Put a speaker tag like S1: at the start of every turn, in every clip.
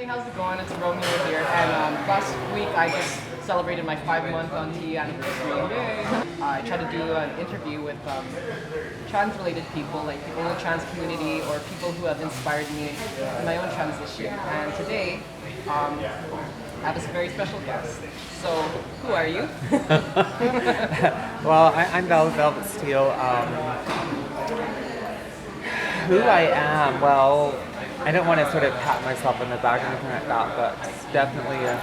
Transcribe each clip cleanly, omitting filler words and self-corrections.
S1: Hey, how's it going? It's Romeo here, and last week I just celebrated my 5-month on T anniversary. Yay! I tried to do an interview with trans-related people, like people in the trans community or people who have inspired me in my own transition. And today, I have a very special guest. So, who are you?
S2: Well, I'm Velvet Steele. Who I am, well, I don't want to sort of pat myself on the back or anything like that, but definitely a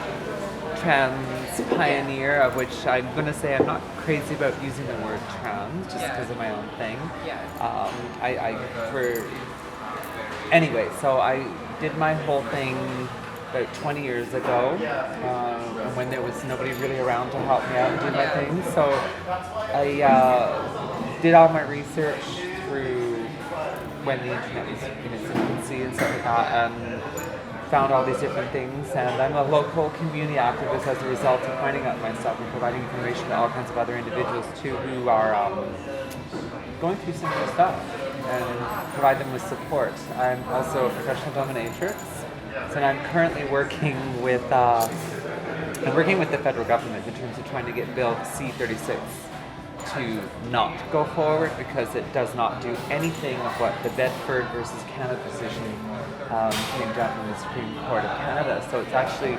S2: trans pioneer, of which I'm going to say I'm not crazy about using the word trans just because of my own thing. Anyway, so I did my whole thing about 20 years ago, when there was nobody really around to help me out and do my thing. So I did all my research through when the internet was in its infancy and stuff like that, and found all these different things. And I'm a local community activist as a result of finding out my stuff and providing information to all kinds of other individuals too who are going through similar stuff, and provide them with support. I'm also a professional dominatrix, so I'm currently working with the federal government in terms of trying to get Bill C-36 to not go forward, because it does not do anything of what the Bedford versus Canada decision came down from the Supreme Court of Canada. So it's actually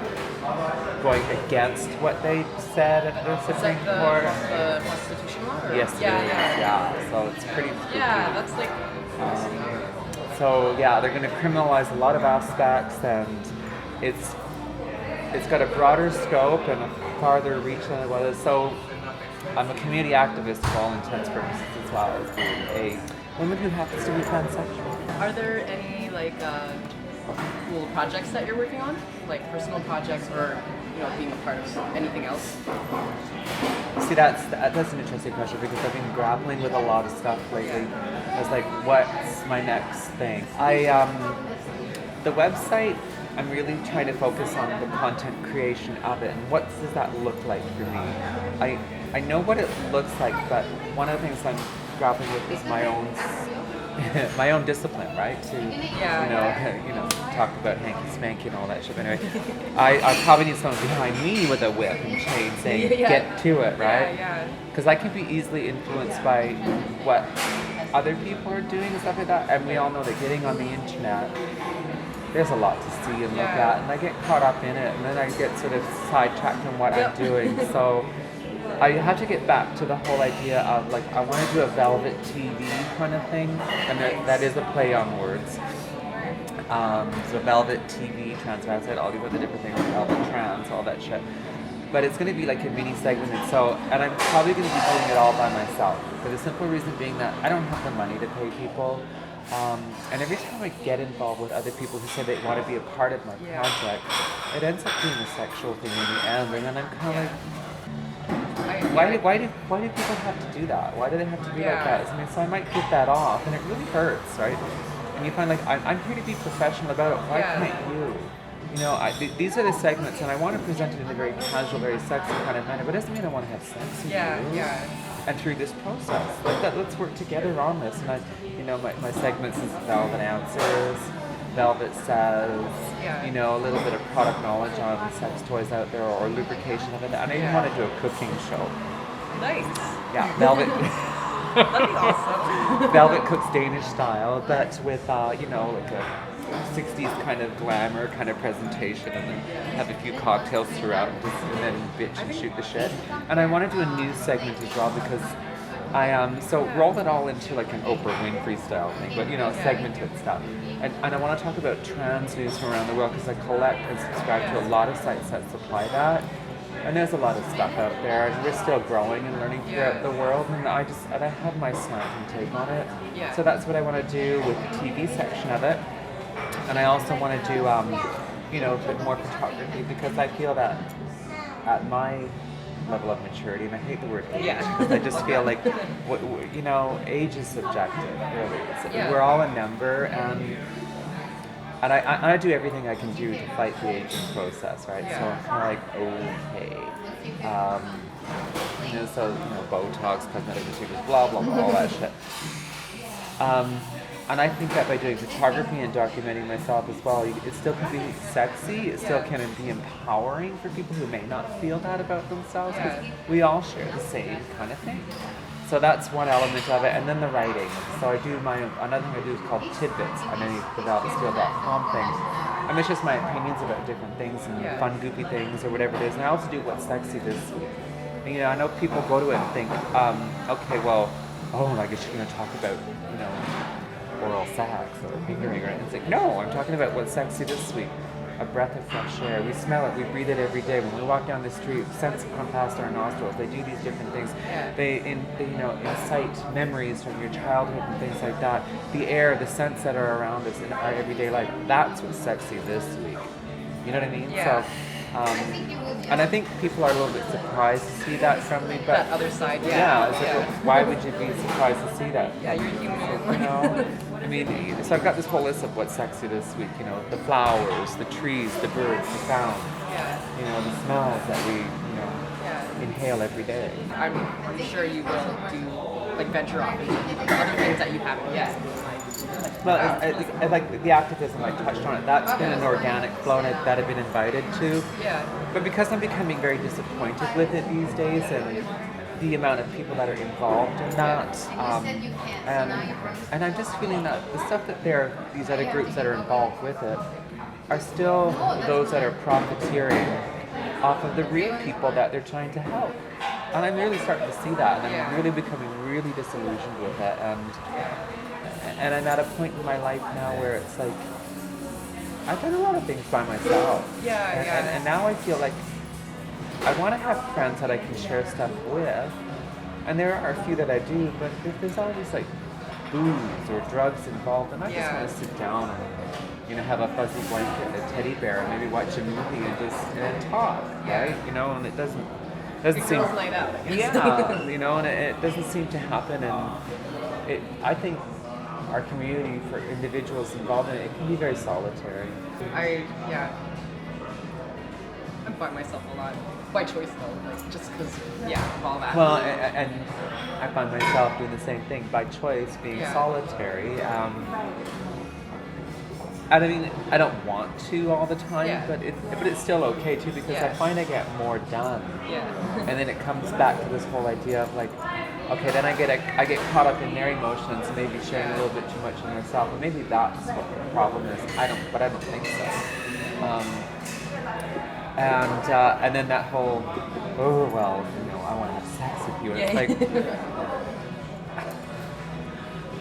S2: going against what they said at the Supreme Court.
S1: The Constitution law? Or?
S2: Yes, yeah. So it's pretty spooky.
S1: Yeah, that's like...
S2: So yeah, they're going to criminalize a lot of aspects, and it's got a broader scope and a farther reach than it was. So I'm a community activist for all intents and purposes, as well as being a woman who happens to be transsexual.
S1: Are there any cool projects that you're working on, like personal projects, or being a part of anything else?
S2: See, that's an interesting question, because I've been grappling with a lot of stuff lately. I was like, what's my next thing? The website, I'm really trying to focus on the content creation of it, and what does that look like for me? I know what it looks like, but one of the things I'm grappling with is my own my own discipline, right? To talk about hanky spanky and all that shit. Anyway, I probably need someone behind me with a whip and chain saying, "Get to it," right? Because I can be easily influenced by what other people are doing and stuff like that, and we all know that getting on the internet, there's a lot to see and look at, and I get caught up in it, and then I get sort of sidetracked on what I'm doing. So I have to get back to the whole idea of, like, I want to do a Velvet TV kind of thing, and that is a play on words. So Velvet TV, transvestite, all these other different things, Velvet trans, all that shit. But it's going to be like a mini segment, and I'm probably going to be doing it all by myself, for the simple reason being that I don't have the money to pay people. And every time I get involved with other people who say they want to be a part of my project, it ends up being a sexual thing in the end, and then I'm kind of like, why do people have to do that? Why do they have to be like that? I mean, so I might get that off, and it really hurts, right? And you find, like, I'm here to be professional about it. Why can't you? These are the segments, and I want to present it in a very casual, very sexy kind of manner, but it doesn't mean I want to have sex with you. And through this process, let's work together on this. And my segments is Velvet Answers, Velvet Says, a little bit of product knowledge on sex toys out there, or lubrication of it. And I even want to do a cooking show.
S1: Nice.
S2: Yeah, Velvet.
S1: That'd be awesome.
S2: Velvet cooks Danish style, but with like a 60s kind of glamour kind of presentation, and then have a few cocktails throughout, and then bitch and shoot the shit. And I want to do a news segment as well, because I roll it all into like an Oprah Winfrey style thing, but segmented stuff. And I want to talk about trans news from around the world, because I collect and subscribe to a lot of sites that supply that. And there's a lot of stuff out there, and we're still growing and learning throughout the world, and I have my slant and take on it. So that's what I want to do with the TV section of it. And I also want to do, a bit more photography, because I feel that at my level of maturity, and I hate the word age, because I just feel like, age is subjective, really. We're all a number, and I do everything I can do to fight the aging process, right? So I'm kind of like, okay. Botox, cosmetic procedures, blah, blah, blah, all that shit. And I think that by doing photography and documenting myself as well, it still can be sexy. It still can be empowering for people who may not feel that about themselves. Because we all share the same kind of thing. So that's one element of it. And then the writing. So I do another thing I do is called Tidbits underneath the velvetsteele.com thing. And it's just my opinions about different things and fun, goofy things or whatever it is. And I also do What's Sexy this week. And, I know people go to it and think, okay, well, I guess you're going to talk about, oral sex or fingering, right? It's like, no, I'm talking about What's Sexy this week. A breath of fresh air. We smell it, we breathe it every day. When we walk down the street, scents come past our nostrils. They do these different things. They incite memories from your childhood and things like that. The air, the scents that are around us in our everyday life. That's what's sexy this week. You know what I mean?
S1: Yeah.
S2: So, and I think people are a little bit surprised to see that from me. But
S1: that other side,
S2: it's like, why would you be surprised to see that?
S1: Yeah, you're human.
S2: I mean, so I've got this whole list of what's sexy this week. The flowers, the trees, the birds, the sound. The smells that we, inhale every day.
S1: I'm sure you will do venture off into other things that you haven't yet.
S2: Well, I like the activism, I touched on it. That's been an organic flow that I've been invited to.
S1: Yeah.
S2: But because I'm becoming very disappointed with it these days, and the amount of people that are involved in that, and I'm just feeling that the stuff that these other groups that are involved with it are still those that are profiteering off of the real people that they're trying to help. And I'm really starting to see that, and I'm really becoming really disillusioned with it. And I'm at a point in my life now where it's like, I've done a lot of things by myself. And now I feel like I want to have friends that I can share stuff with. And there are a few that I do, but there's always like booze or drugs involved. And I just want to sit down and, have a fuzzy blanket and a teddy bear and maybe watch a movie and talk, right? And it doesn't seem...
S1: Girls' night out, I guess.
S2: And it doesn't seem to happen. And I think our community, for individuals involved in it can be very solitary.
S1: I'm by myself a lot. By choice though, just because, of all that.
S2: Well, and I find myself doing the same thing by choice, being solitary. And I mean, I don't want to all the time, but it's still okay too, because I find I get more done. And then it comes back to this whole idea of like, okay, then I get caught up in their emotions, maybe sharing a little bit too much of myself, and maybe that's what the problem is. I don't think so. And then that whole, I want to have sex with you. And it's like,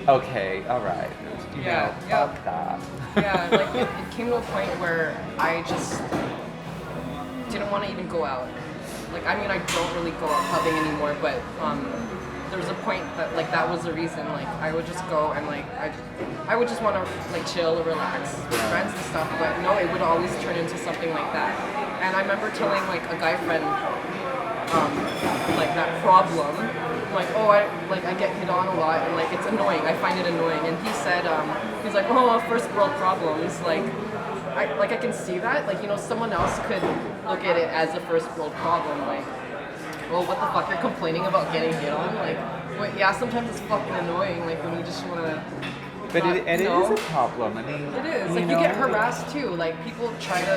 S2: okay, all right, fuck that.
S1: It came to a point where I just didn't want to even go out. I don't really go out pubbing anymore, but there was a point that that was the reason. I would just go and I would just want to chill or relax with friends and stuff, but no, it would always turn into something like that. And I remember telling a guy friend that problem. I get hit on a lot, and it's annoying. I find it annoying. And he said, he's like, first world problems. I can see that. Someone else could look at it as a first world problem. Well, what the fuck? You're complaining about getting hit on? Sometimes it's fucking annoying. When you just want to.
S2: But it is a problem. I mean,
S1: it is. You get harassed too. People try to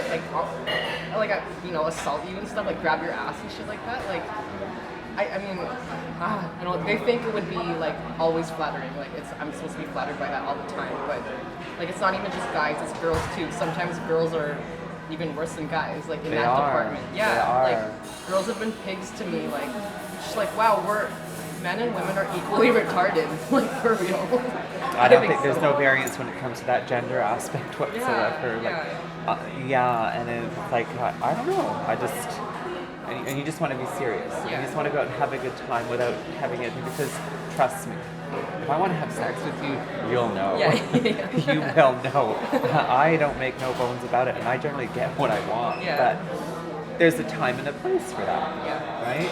S1: assault you and stuff. Grab your ass and shit like that. They think it would be always flattering. I'm supposed to be flattered by that all the time, but it's not even just guys. It's girls too. Sometimes girls are even worse than guys. In that department. Yeah. Girls have been pigs to me. Just wow, men and women are equally retarded. For real.
S2: I don't think there's no variance when it comes to that gender aspect whatsoever. And it's I don't know. I just. And you just want to be serious. You just want to go out and have a good time without having anything, because trust me, if I want to have sex with you, you'll know. You will know. I don't make no bones about it, and I generally get what I want. But there's a time and a place for that. Right?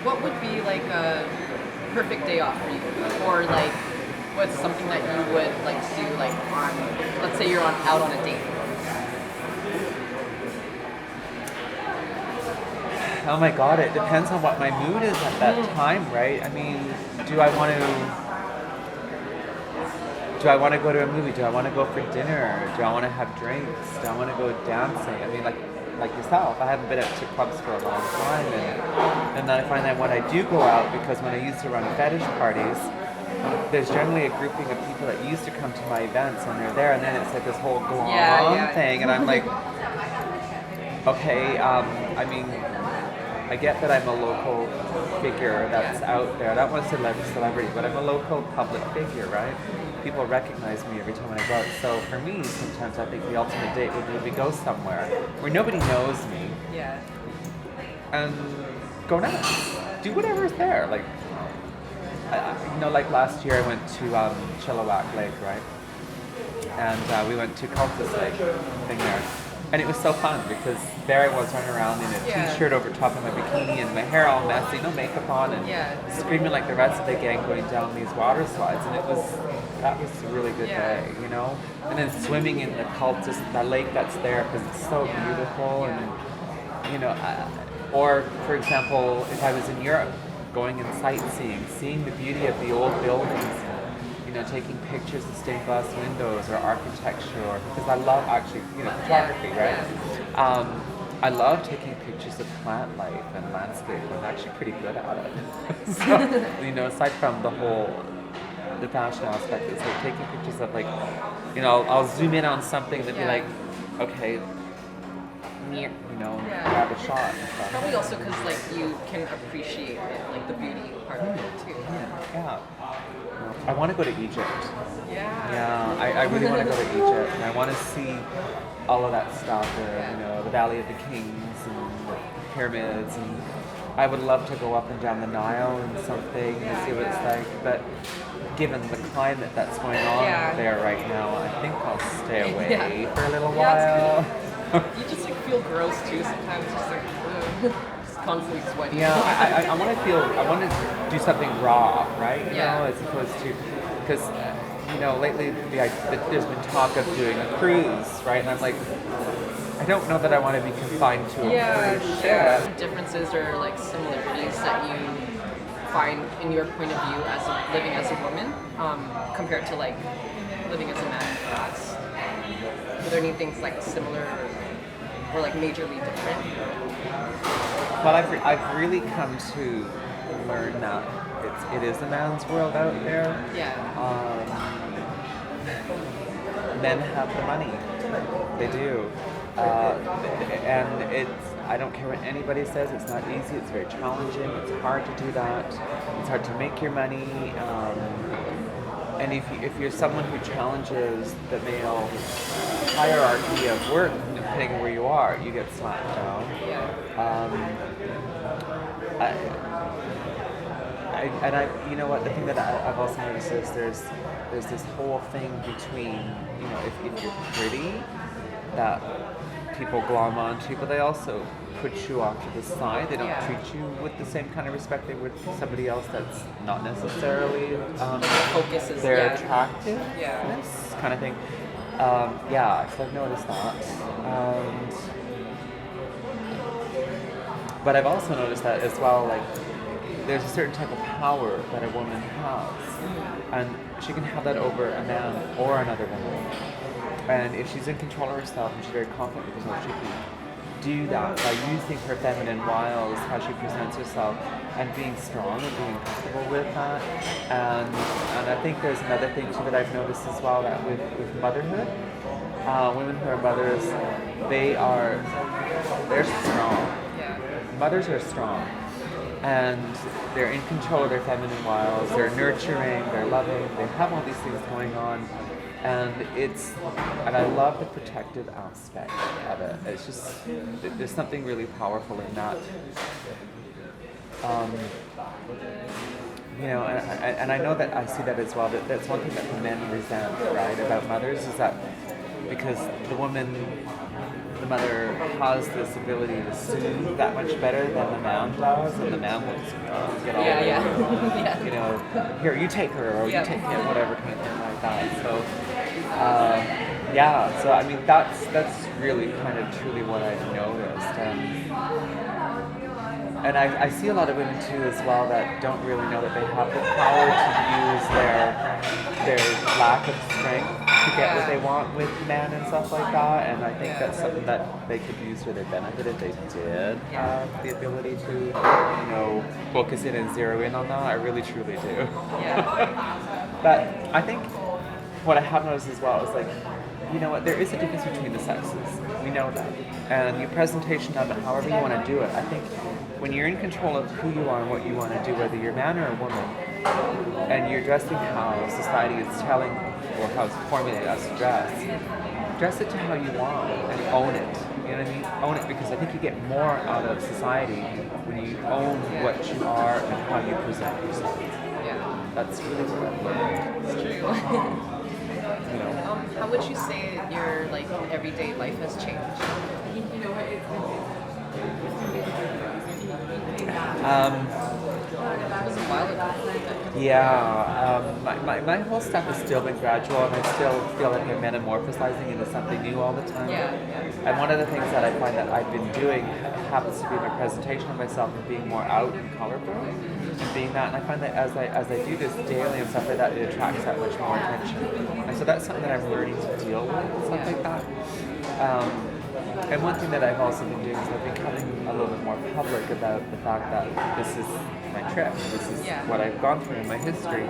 S1: What would be a perfect day off for you? Or what's something that you would do on, let's say you're out on a date?
S2: Oh my God, it depends on what my mood is at that time, right? I mean, do I want to... do I want to go to a movie? Do I want to go for dinner? Do I want to have drinks? Do I want to go dancing? I mean, like yourself, I haven't been out to clubs for a long time, and then I find that when I do go out, because when I used to run fetish parties, there's generally a grouping of people that used to come to my events, and they're there, and then it's like this whole glom thing, and I'm like, okay, I mean, I get that I'm a local figure that's out there. I don't want to say celebrity, but I'm a local public figure, right? People recognize me every time I go out. So for me, sometimes I think the ultimate date would be we go somewhere where nobody knows me.
S1: Yeah.
S2: And go nuts. Do whatever is there. Like, like last year I went to Chilliwack Lake, right? And we went to Cultus Lake thing there. And it was so fun because there I was running around in a t-shirt over top of my bikini and my hair all messy, no makeup on, and screaming like the rest of the gang going down these water slides. And that was a really good day, you know? And then swimming in the Cultus, that lake that's there because it's so beautiful. And, you know, or for example, if I was in Europe, going and sightseeing, seeing the beauty of the old buildings, you know, taking pictures of stained glass windows or architecture, or because I love actually, you know, photography, right? I love taking pictures of plant life and landscape. I'm actually pretty good at it. So, you know, aside from the fashion aspect, it's like taking pictures of like, you know, I'll zoom in on something and be like, okay, you know, grab a shot and stuff.
S1: Probably also because like you can appreciate it, like the beauty part of it too.
S2: Yeah. I want to go to Egypt.
S1: Yeah.
S2: I really want to go to Egypt, and I want to see all of that stuff, you know, the Valley of the Kings and the pyramids, and I would love to go up and down the Nile and something and see what it's like, but given the climate that's going on there right now, I think I'll stay away for a little while.
S1: You just like feel gross too sometimes, just like just constantly sweating.
S2: Yeah, I want to do something raw, right? You know, as opposed to, because you know, lately there's been talk of doing a cruise, right? And I'm like, I don't know that I want to be confined to a cruise.
S1: Yeah. Differences or like similarities that you find in your point of view as living as a woman, compared to like living as a man, perhaps. Are there any things like similar or like majorly different?
S2: Well, I've really come to learn that it is a man's world out there.
S1: Yeah.
S2: Men have the money. They do. And I don't care what anybody says, it's not easy, it's very challenging, it's hard to do that, it's hard to make your money. And if you're someone who challenges the male hierarchy of work, depending on where you are, you get slapped down. You know what? The thing that I've also noticed is there's this whole thing between, you know, if you're pretty, that people glom onto, but they also put you off to the side. They don't treat you with the same kind of respect they would somebody else that's not necessarily
S1: focuses
S2: their attractiveness kind of thing. So I've noticed that. But I've also noticed that as well, like, there's a certain type of power that a woman has, and she can have that over a man or another woman. And if she's in control of herself and she's very confident with herself, she can do that by using her feminine wiles, how she presents herself, and being strong and being comfortable with that. And I think there's another thing too that I've noticed as well, that with motherhood, women who are mothers, they're strong. Mothers are strong, and they're in control of their feminine wiles. They're nurturing, they're loving, they have all these things going on. And I love the protective aspect of it. It's just, there's something really powerful in that. You know, and I know that I see that as well, that's one thing that the men resent, right, about mothers, is that because the mother has this ability to soothe that much better than the man does, and the man will just get all you know, here, you take her, or you take him, whatever kind of thing like that. So, so I mean, that's really kind of truly what I've noticed. And I see a lot of women too as well that don't really know that they have the power to use their lack of strength to get what they want with men and stuff like that. And I think that's something that they could use to their benefit if they did have the ability to, you know, focus in and zero in on that. I really truly do.
S1: Yeah.
S2: But I think what I have noticed as well is like, you know what, there is a difference between the sexes. We know that. And your presentation of it, however you want to do it, I think when you're in control of who you are and what you want to do, whether you're a man or a woman, and you're dressing how society is telling or how it's formulated us to dress it to how you want and own it. You know what I mean? Own it, because I think you get more out of society when you own what you are and how you present yourself.
S1: Yeah.
S2: That's really what I've learned.
S1: It's true.
S2: You know.
S1: How would you say your like everyday life has changed? It was a while ago.
S2: Yeah, my whole stuff has still been gradual, and I still feel like I'm metamorphosizing into something new all the time.
S1: Yeah.
S2: And one of the things that I find that I've been doing happens to be my presentation of myself and being more out and colorful and being that. And I find that as I do this daily and stuff like that, it attracts that much more attention. And so that's something that I'm learning to deal with and stuff like that. And one thing that I've also been doing is I've been becoming a little bit more public about the fact that this is my trip, this is what I've gone through in my history.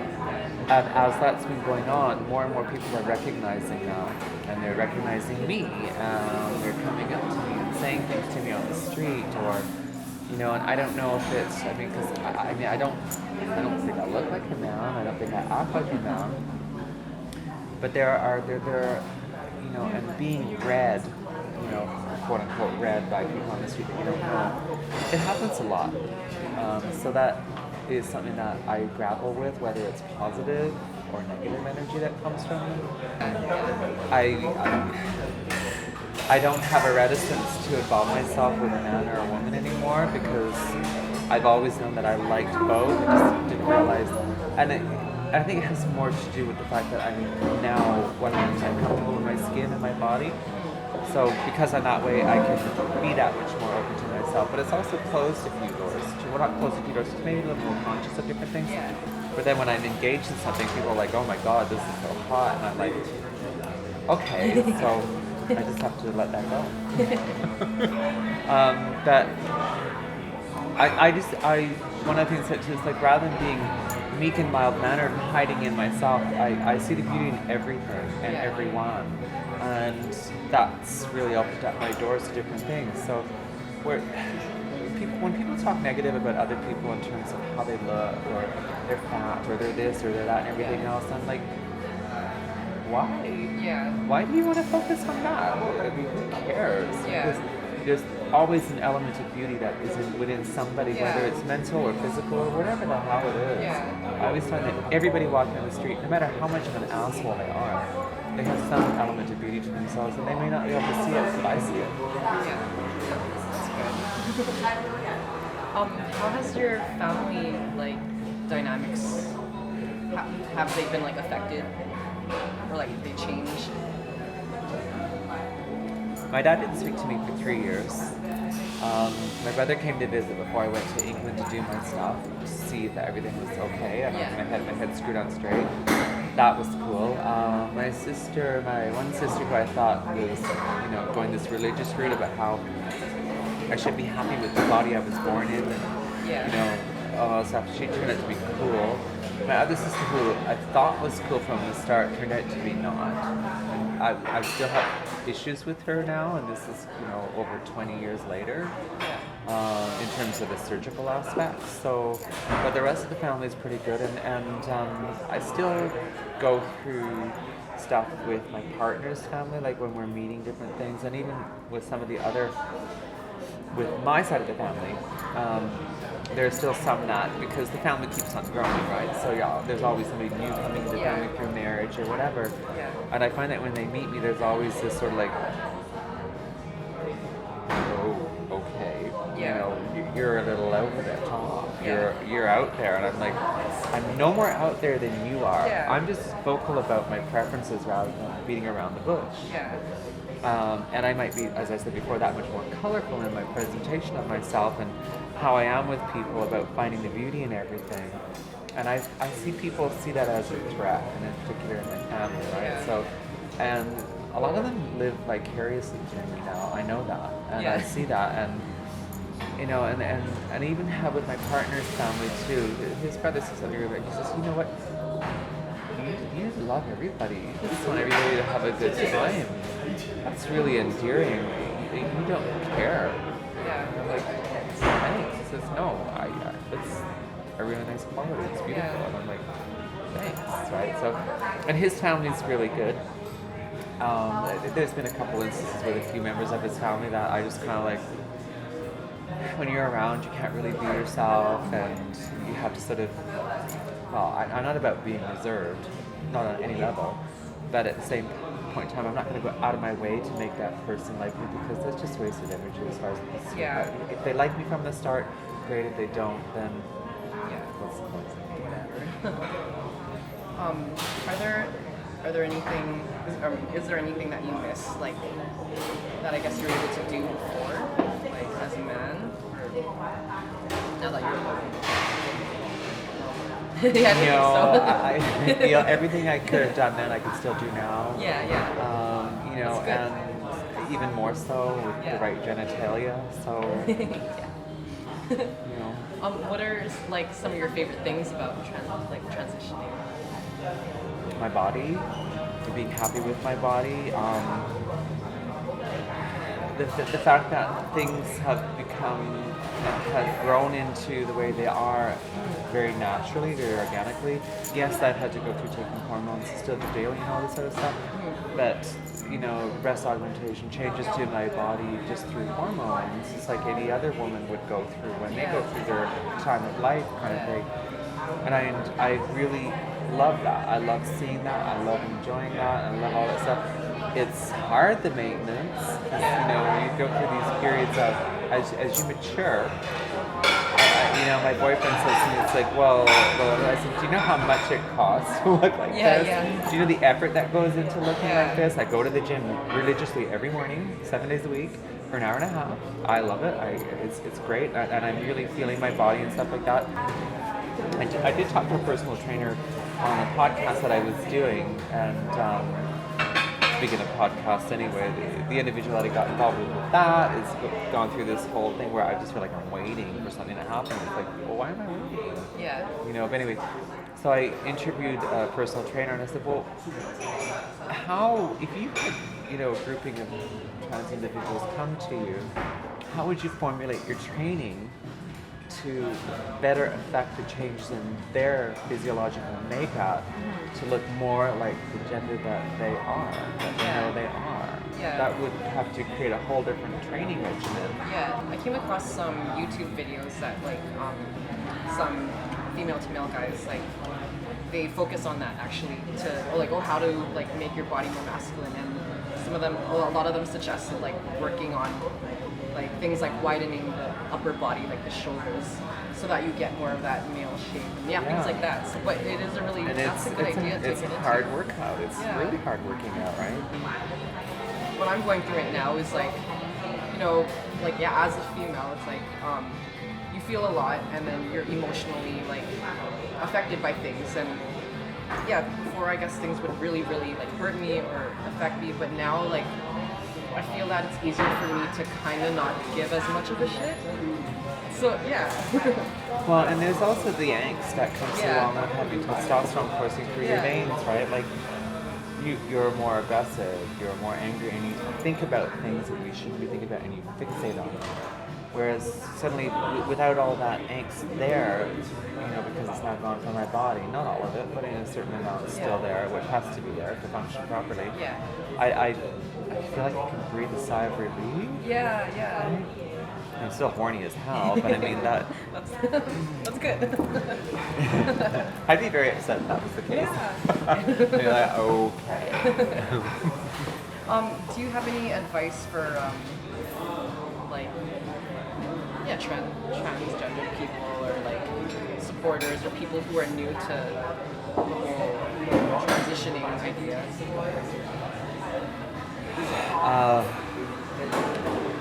S2: And as that's been going on, more and more people are recognizing that, and they're recognizing me, and they're coming up to me and saying things to me on the street, or, you know, and I don't know if it's, I mean, because I don't think I look like a man, I don't think I act like a man, but there are, you know, and being read, you know, quote unquote read by people on the street that you don't know, it happens a lot. So that is something that I grapple with, whether it's positive or negative energy that comes from it. I don't have a reticence to involve myself with a man or a woman anymore, because I've always known that I liked both. I just didn't realize, and I think it has more to do with the fact that I'm now 100% comfortable in my skin and my body. So because I'm that way, I can be that much more open to myself. But it's also closed a few doors. Well, not closed a few doors, it's maybe a little more conscious of different things.
S1: Yeah.
S2: But then when I'm engaged in something, people are like, oh my god, this is so hot. And I'm like, okay, so I just have to let that go. But one of the things that is like, rather than being meek and mild-mannered and hiding in myself, I see the beauty in everything and everyone. And that's really opened up my doors to different things. So when people talk negative about other people in terms of how they look, or they're fat, or they're this, or they're that, and everything else, I'm like, why?
S1: Yeah.
S2: Why do you want to focus on that? I mean, who cares?
S1: Yeah.
S2: Because there's always an element of beauty that is within somebody, whether it's mental or physical or whatever the hell it is.
S1: Yeah.
S2: I always find that everybody walking on the street, no matter how much of an asshole they are, they have some element of beauty to themselves, and they may not be able to see it, but I see it.
S1: Yeah. That's good. How has your family like dynamics? Have they been like affected, or like they changed?
S2: My dad didn't speak to me for 3 years. My brother came to visit before I went to England to do my stuff, to see that everything was okay. I had my head screwed on straight. That was cool. My one sister who I thought was, you know, going this religious route about how I should be happy with the body I was born in, and you know, all that stuff. She turned out to be cool. My other sister, who I thought was cool from the start, turned out to be not. I still have issues with her now, and this is, you know, over 20 years later, in terms of the surgical aspects. So, but the rest of the family is pretty good, and I still go through stuff with my partner's family, like when we're meeting different things, and even with some of the other, with my side of the family. There's still some not, because the family keeps on growing, right? So there's always somebody new coming to the family through marriage or whatever. Yeah. And I find that when they meet me, there's always this sort of like, oh, okay, you know, you're a little over the top. You're out there, and I'm like, I'm no more out there than you are. I'm just vocal about my preferences rather than beating around the bush. And I might be, as I said before, that much more colorful in my presentation of myself and how I am with people about finding the beauty in everything. And I see people see that as a threat, and in particular in my family, right?
S1: Yeah.
S2: So, and a lot of them live vicariously through me now. I know that, and I see that, and you know, and even have with my partner's family too. His brother says something really great. He says, you know what? You love everybody. You just want everybody to have a good time. That's really endearing. You don't care.
S1: Yeah.
S2: And I'm like, thanks. He says, no, it's a really nice quality. It's beautiful.
S1: Yeah.
S2: And I'm like, thanks, right? So, and his family's really good. There's been a couple instances with a few members of his family that I just kind of like, when you're around, you can't really be yourself, and you have to sort of, well, I'm not about being reserved, not on any level, but at the same point in time, I'm not going to go out of my way to make that person like me, because that's just wasted energy as far as I'm concerned.
S1: Yeah.
S2: If they like me from the start, great. If they don't, then
S1: Yeah.
S2: what's the point?
S1: Are there anything? Is there anything that you miss, like that I guess you're able to do before, like as a man? Or now that you're a woman? Yeah, I think so.
S2: I feel everything I could have done then, I could still do now.
S1: Yeah, yeah.
S2: You know, and even more so with the right genitalia. So, you know.
S1: What are like some of your favorite things about transitioning?
S2: My body, being happy with my body. The fact that things have grown into the way they are very naturally, very organically. Yes, I've had to go through taking hormones still daily and all this sort of stuff, but you know, breast augmentation, changes to my body just through hormones, it's like any other woman would go through when they go through their time of life kind of thing. And I really love that. I love seeing that. I love enjoying that. I love all that stuff. It's hard, the maintenance, 'cause, you know, when you go through these periods of, as you mature, you know, my boyfriend says to me, it's like, well, I said, do you know how much it costs to look like this?
S1: Yeah.
S2: Do you know the effort that goes into looking like this? I go to the gym religiously every morning, 7 days a week, for an hour and a half. I love it. It's great, and I'm really feeling my body and stuff like that. I did talk to a personal trainer on a podcast that I was doing, and speaking of podcasts anyway, the individual that I got involved with that is gone through this whole thing where I just feel like I'm waiting for something to happen. It's like, well, why am I waiting?
S1: Yeah.
S2: You know, but anyway, so I interviewed a personal trainer, and I said, well, how, if you had, you know, a grouping of trans individuals come to you, how would you formulate your training to better affect the changes in their physiological makeup to look more like the gender that they are, that they know they are?
S1: Yeah.
S2: That would have to create a whole different training regimen.
S1: Yeah, I came across some YouTube videos that like some female to male guys like they focus on that actually to how to like make your body more masculine, and some of them, well, a lot of them suggest like working on like things like widening the upper body, like the shoulders, so that you get more of that male shape. And things like that. So, but it is a really that's a good idea.
S2: It's a hard workout. It's really hard working out, right?
S1: What I'm going through right now is like, you know, like as a female, it's like you feel a lot, and then you're emotionally like affected by things, and before I guess things would really like hurt me or affect me, but now like I feel that it's easier for me to kind of not give as much of a shit. So
S2: Well, and there's also the angst that comes along with having testosterone coursing through your veins, right? Like you're more aggressive, you're more angry, and you think about things that you shouldn't be thinking about, and you fixate on it. Whereas suddenly, without all that angst there, you know, because it's not gone from my body, not all of it, but in a certain amount it's still there, what has to be there to function properly. I feel like I can breathe a sigh of relief.
S1: Yeah.
S2: I'm still horny as hell, but I mean that.
S1: That's good.
S2: I'd be very upset if that was the case. I'd be like, okay.
S1: Do you have any advice for transgender people, or like supporters, or people who are new to the whole transitioning ideas?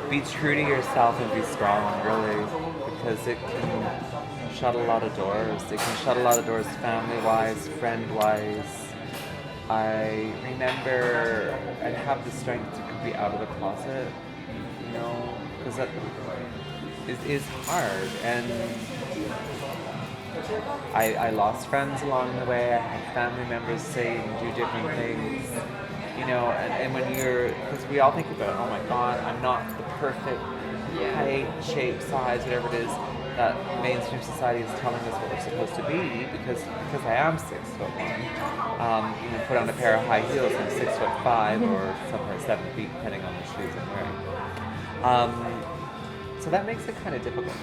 S2: Be true to yourself and be strong, really, because it can shut a lot of doors. It can shut a lot of doors family-wise, friend-wise. I remember and have the strength to be out of the closet, you know, because that is hard. And I lost friends along the way. I had family members say and do different things, you know, and when because we all think about, oh my God, I'm not the perfect height, shape, size, whatever it is that mainstream society is telling us what we're supposed to be, because I am 6'1", you know, put on a pair of high heels, I'm 6'5", or sometimes 7 feet, depending on the shoes I'm wearing. So that makes it kind of difficult,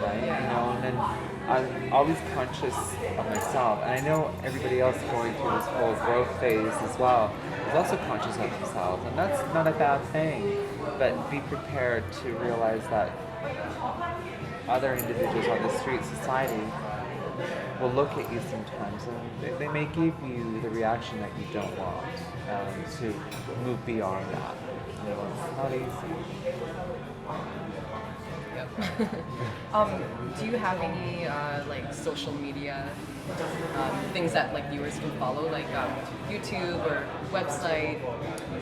S2: right? You know, and then I'm always conscious of myself, and I know everybody else going through this whole growth phase as well is also conscious of themselves, and that's not a bad thing. But be prepared to realize that other individuals on the street, society, will look at you sometimes, and they may give you the reaction that you don't want, to move beyond that. You know, it's not easy.
S1: Do you have any like social media things that like viewers can follow, like YouTube or website?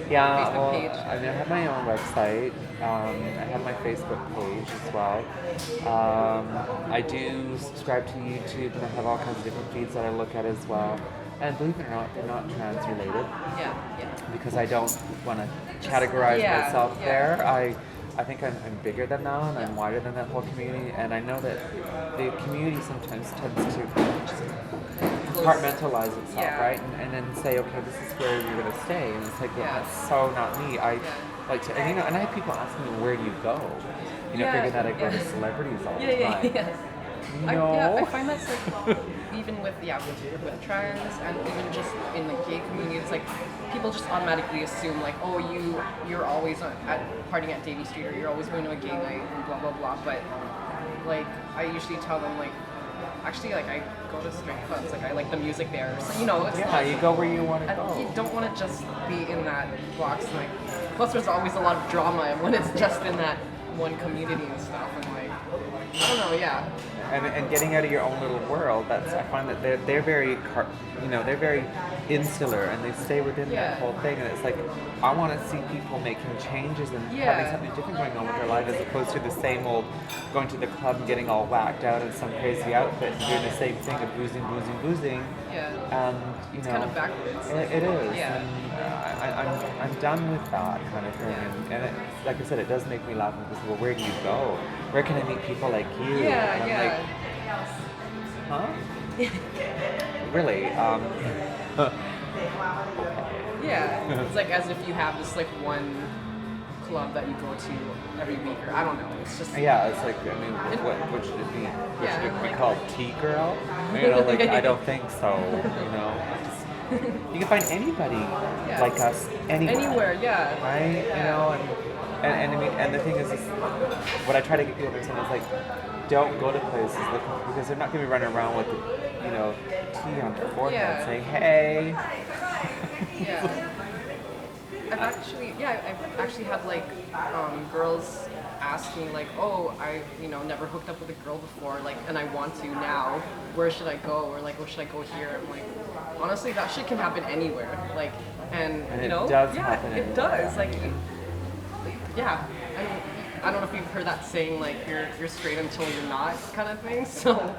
S2: Yeah,
S1: Facebook
S2: well,
S1: page?
S2: I mean, I have my own website. I have my Facebook page as well. I do subscribe to YouTube, and I have all kinds of different feeds that I look at as well. And believe it or not, they're not trans-related.
S1: Yeah.
S2: Because I don't want to categorize myself there. I think I'm bigger than that, and I'm wider than that whole community, and I know that the community sometimes tends to compartmentalize itself, right? And then say, okay, this is where you're going to stay, and it's like, well, that's so not me. I like to, and you know, and I have people asking me, where do you go? You know, figuring that I go to celebrities all the time. No.
S1: I find that's like even with trans and even just in the gay community, it's like people just automatically assume like, oh, you're always partying at Davie Street, or you're always going to a gay night and blah blah blah. But like I usually tell them like, actually like I go to straight clubs, like I like the music there. So you know, it's
S2: you go where you want to go.
S1: You don't want to just be in that box. Like plus there's always a lot of drama when it's just in that one community and stuff. And like I don't know,
S2: And getting out of your own little world, I find that they're very, they're very insular, and they stay within that whole thing. And it's like, I want to see people making changes and having something different going on with their life, as opposed to the same old going to the club and getting all whacked out in some crazy outfit and doing the same thing of boozing. And
S1: it's kind of backwards.
S2: It is. Yeah. And I'm done with that kind of thing. And it, like I said, it does make me laugh when people say, well, where do you go? Where can I meet people like you? And I'm like, huh? Really?
S1: It's like as if you have this like one club that you go to every week, or I don't know. It's just
S2: it's like, I mean, what should it be? Should it be called Tea Girl? You know, like I don't think so. You know, you can find anybody like us anywhere. Right? You know, and I mean, and the thing is what I try to get people to understand is like, don't go to places because they're not going to be running around with, tea on their forehead saying, hey.
S1: I've actually had like girls ask me like, oh, I never hooked up with a girl before, like, and I want to now. Where should I go? Or like, where should I go here? I'm like, honestly, that shit can happen anywhere. Like, and
S2: it does happen.
S1: It does. Like, I don't know if you've heard that saying, like you're straight until you're not, kind of thing. So,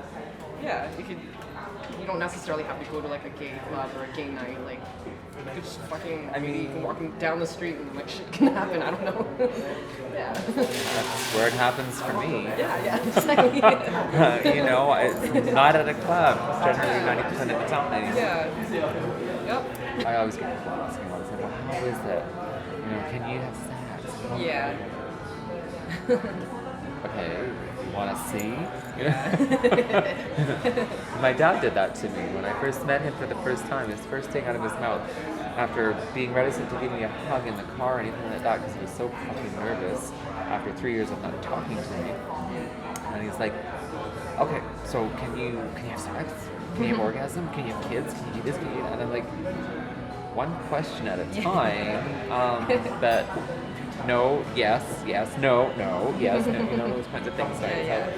S1: you don't necessarily have to go to like a gay club or a gay night. Like, you could just fucking, you can walk down the street and like shit can happen. I don't know.
S2: That's where it happens for me.
S1: Exactly.
S2: It's not at a club. Generally, 90% of the time.
S1: Yep.
S2: I always get people asking all the time, well, how is it? Can you have sex? Okay, you want to see? My dad did that to me when I first met him for the first time. His first thing out of his mouth, after being reticent to give me a hug in the car or anything like that, because he was so fucking nervous after 3 years of not talking to me. And he's like, okay, so can you have sex? Can you have orgasm? Can you have kids? Can you do this? Can you do that? And I'm like, one question at a time. But no, yes, no, yes, no, you know, those kinds of things. Right?
S1: Yeah.
S2: So,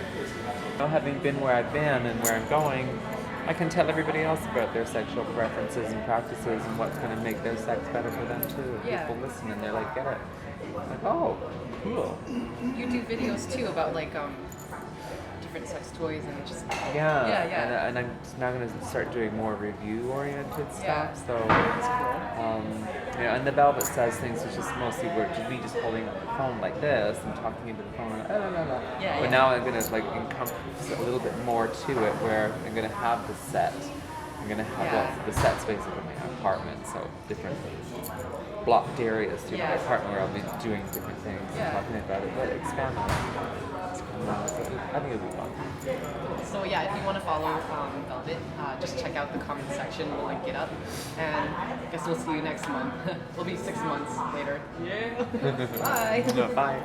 S2: you know, having been where I've been and where I'm going, I can tell everybody else about their sexual preferences and practices and what's going to make their sex better for them too.
S1: Yeah.
S2: People listen and they're like, get it. Like, oh, cool.
S1: You do videos too about like different sex toys and just
S2: Yeah. And I'm now going to start doing more review-oriented stuff.
S1: Yeah.
S2: So, you know, and the Velvet says things which is mostly where just me just holding the phone like this and talking into the phone.
S1: Yeah,
S2: but now I'm going to like encompass a little bit more to it, where I'm going to have the set. I'm going to have the set space of my apartment, so different blocked areas to my apartment where I'll be doing different things and talking about it, but expand on it. I think it'll be fun.
S1: So yeah, if you want to follow Velvet, just check out the comment section. We'll link it up. And I guess we'll see you next month. We'll be 6 months later. Yeah. Bye.
S2: No, bye.